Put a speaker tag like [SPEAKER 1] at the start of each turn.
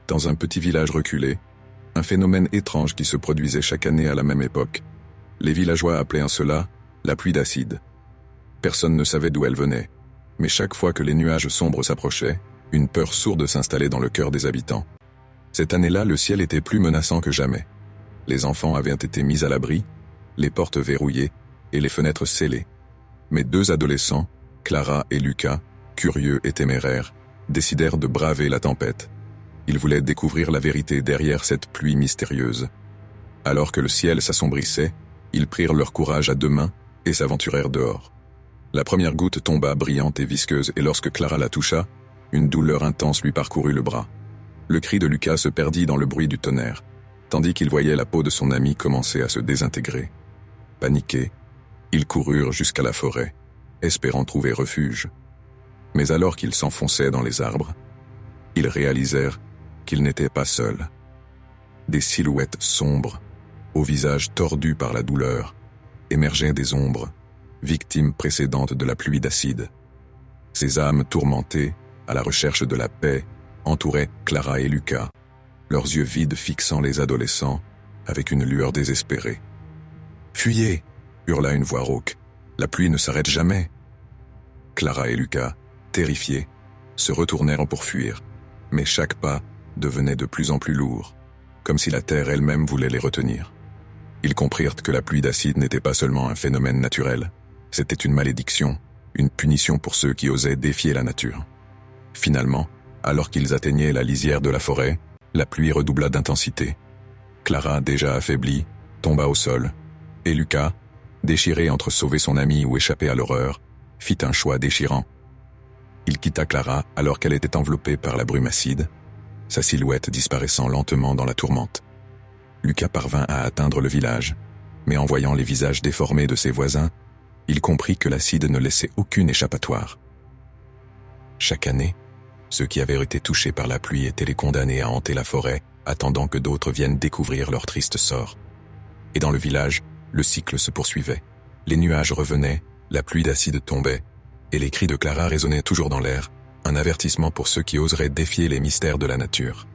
[SPEAKER 1] Dans un petit village reculé, un phénomène étrange qui se produisait chaque année à la même époque. Les villageois appelaient cela la pluie d'acide. Personne ne savait d'où elle venait, mais chaque fois que les nuages sombres s'approchaient, une peur sourde s'installait dans le cœur des habitants. Cette année-là, le ciel était plus menaçant que jamais. Les enfants avaient été mis à l'abri, les portes verrouillées et les fenêtres scellées. Mais deux adolescents, Clara et Lucas, curieux et téméraires, décidèrent de braver la tempête. Ils voulaient découvrir la vérité derrière cette pluie mystérieuse. Alors que le ciel s'assombrissait, ils prirent leur courage à deux mains et s'aventurèrent dehors. La première goutte tomba brillante et visqueuse et lorsque Clara la toucha, une douleur intense lui parcourut le bras. Le cri de Lucas se perdit dans le bruit du tonnerre, tandis qu'il voyait la peau de son ami commencer à se désintégrer. Paniqués, ils coururent jusqu'à la forêt, espérant trouver refuge. Mais alors qu'ils s'enfonçaient dans les arbres, ils réalisèrent qu'ils n'étaient pas seuls. Des silhouettes sombres, au visage tordu par la douleur, émergeaient des ombres, victimes précédentes de la pluie d'acide. Ces âmes tourmentées, à la recherche de la paix, entouraient Clara et Lucas, leurs yeux vides fixant les adolescents avec une lueur désespérée. « Fuyez !» hurla une voix rauque. « La pluie ne s'arrête jamais !» Clara et Lucas, terrifiés, se retournèrent pour fuir, mais chaque pas devenait de plus en plus lourd, comme si la terre elle-même voulait les retenir. Ils comprirent que la pluie d'acide n'était pas seulement un phénomène naturel, c'était une malédiction, une punition pour ceux qui osaient défier la nature. Finalement, alors qu'ils atteignaient la lisière de la forêt, la pluie redoubla d'intensité. Clara, déjà affaiblie, tomba au sol, et Lucas, déchiré entre sauver son ami ou échapper à l'horreur, fit un choix déchirant. Il quitta Clara alors qu'elle était enveloppée par la brume acide, sa silhouette disparaissant lentement dans la tourmente. Lucas parvint à atteindre le village, mais en voyant les visages déformés de ses voisins, il comprit que l'acide ne laissait aucune échappatoire. Chaque année, ceux qui avaient été touchés par la pluie étaient les condamnés à hanter la forêt, attendant que d'autres viennent découvrir leur triste sort. Et dans le village, le cycle se poursuivait. Les nuages revenaient, la pluie d'acide tombait, et les cris de Clara résonnaient toujours dans l'air, un avertissement pour ceux qui oseraient défier les mystères de la nature.